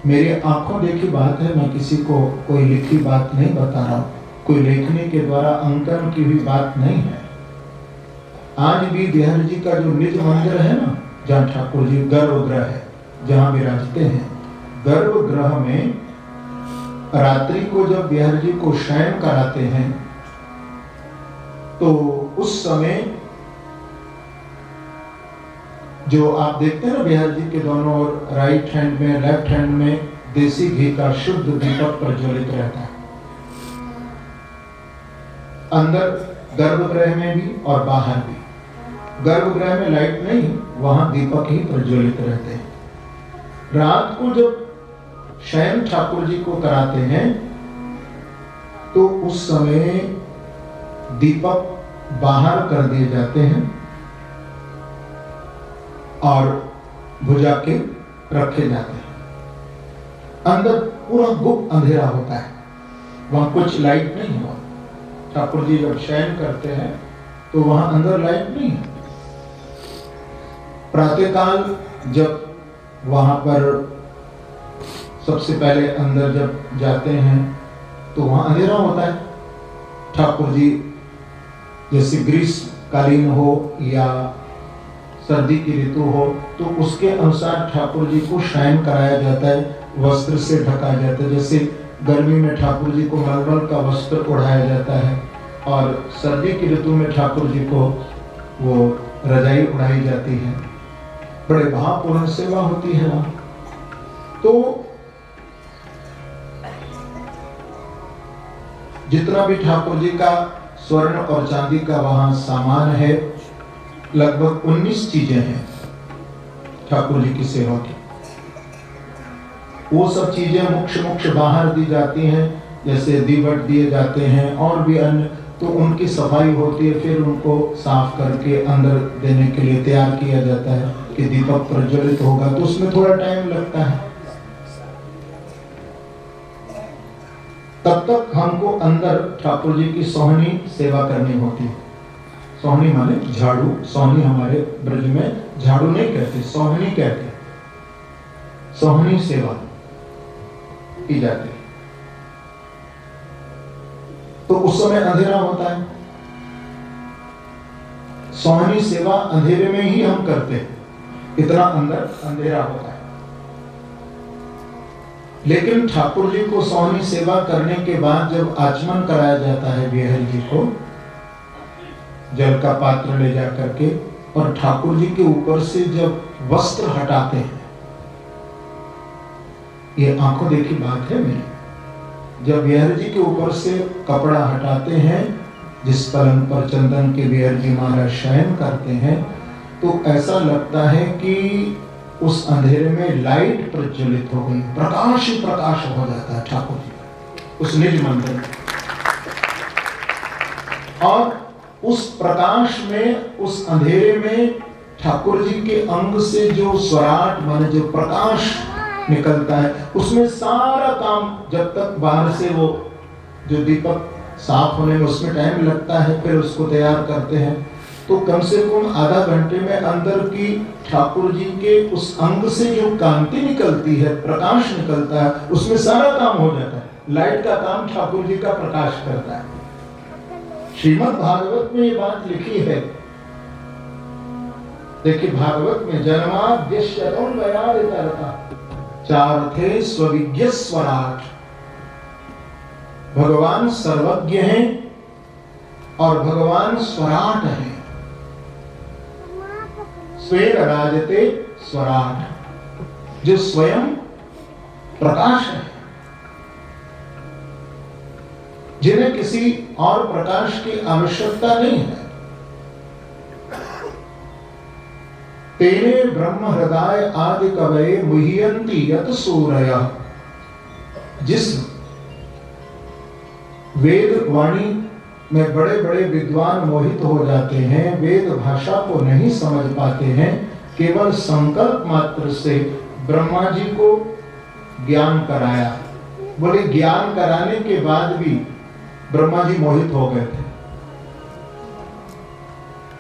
मेरी आंखों देखी बात है, मैं किसी को कोई लिखी बात नहीं बता रहा हूँ, कोई लेखनी के द्वारा अंकन की हुई बात नहीं है। आज भी बिहार जी का जो निज मंदिर है ना, जहाँ ठाकुर जी गर्भगृह है, जहाँ विराजते हैं, गर्भगृह में रात्रि को जब बिहार जी को शयन कराते हैं तो उस समय जो आप देखते हैं ना, बिहार जी के दोनों ओर राइट हैंड में, लेफ्ट हैंड में देसी घी का शुद्ध दीपक प्रज्वलित रहता है। अंदर गर्भगृह में भी और बाहर भी। गर्भगृह में लाइट नहीं, वहां दीपक ही प्रज्वलित रहते हैं। रात को जब शयन ठाकुर जी को कराते हैं तो उस समय दीपक बाहर कर दिए जाते हैं और भुजा के रखे जाते हैं। अंदर पूरा गुप्त अंधेरा होता है, वहां कुछ लाइट नहीं हुआ। ठाकुर जी जब शयन करते हैं तो वहां अंदर लाइट नहीं है। प्रातःकाल जब वहां पर सबसे पहले अंदर जब जाते हैं तो वहां अंधेरा होता है। ठाकुर जी जैसे ग्रीष्मकालीन हो या सर्दी की ऋतु हो तो उसके अनुसार ठाकुर जी को शयन कराया जाता है, वस्त्र से ढका जाता है। जैसे गर्मी में ठाकुर जी को मलमल का वस्त्र ओढ़ाया जाता है और सर्दी की ऋतु में ठाकुर जी को वो रजाई उड़ाई जाती है। बड़े भावपूर्ण सेवा होती है वहां। तो जितना भी ठाकुर जी का स्वर्ण और चांदी का वहां सामान है, लगभग 19 चीजें हैं ठाकुर जी की सेवा की। वो सब चीजें मुख्य बाहर दी जाती हैं, जैसे दीवट दिए जाते हैं और भी अन्य, तो उनकी सफाई होती है, फिर उनको साफ करके अंदर देने के लिए तैयार किया जाता है कि दीपक प्रज्वलित होगा, तो उसमें थोड़ा टाइम लगता है। तब तक हमको अंदर ठाकुर जी की सोहनी सेवा करनी होती है। सोहनी माने झाड़ू, सोहनी हमारे ब्रज में झाड़ू नहीं कहते, सोहनी कहते। सोहनी सेवा की जाती है। तो उस समय अंधेरा होता है। सोहनी सेवा अंधेरे में ही हम करते हैं, इतना अंदर अंधेरा होता है। लेकिन ठाकुर जी को सोहनी सेवा करने के बाद जब आचमन कराया जाता है बिहारी जी को, जल का पात्र ले जा करके, और ठाकुर जी के ऊपर से जब वस्त्र हटाते हैं, ये आंखों देखी बात है मेरी। जब बिहारी जी के ऊपर से कपड़ा हटाते हैं, जिस पलंग पर चंदन के बिहारी जी महाराज शयन करते हैं, तो ऐसा लगता है कि उस अंधेरे में लाइट प्रज्वलित हो गई, प्रकाश ही प्रकाश हो जाता है ठाकुर जी उस निज मंदिर में। और उस प्रकाश में, उस अंधेरे में ठाकुर जी के अंग से जो स्वराट माने जो प्रकाश निकलता है, उसमें सारा काम, जब तक बाहर से वो जो दीपक साफ होने में उसमें टाइम लगता है, फिर उसको तैयार करते हैं, तो कम से कम आधा घंटे में अंदर की ठाकुर जी के उस अंग से जो कांति निकलती है, प्रकाश निकलता है, उसमें सारा काम हो जाता है। लाइट का काम ठाकुर जी का प्रकाश करता है। श्रीमद् भागवत में ये बात लिखी है। देखिए भागवत में जन्माद्यश्य चार्थे स्वविज्ञ स्वराट, भगवान सर्वज्ञ हैं और भगवान स्वराट हैं। स्वयं राजते स्वराट, जो स्वयं प्रकाश है, जिन्हें किसी और प्रकाश की आवश्यकता नहीं है। तेने ब्रह्म हृदय आदि कवये मुह्यन्ति यत सूरया, जिस वेद वाणी में बड़े बड़े विद्वान मोहित हो जाते हैं, वेद भाषा को नहीं समझ पाते हैं, केवल संकल्प मात्र से ब्रह्मा जी को ज्ञान कराया। बोले ज्ञान कराने के बाद भी ब्रह्मा जी मोहित हो गए थे।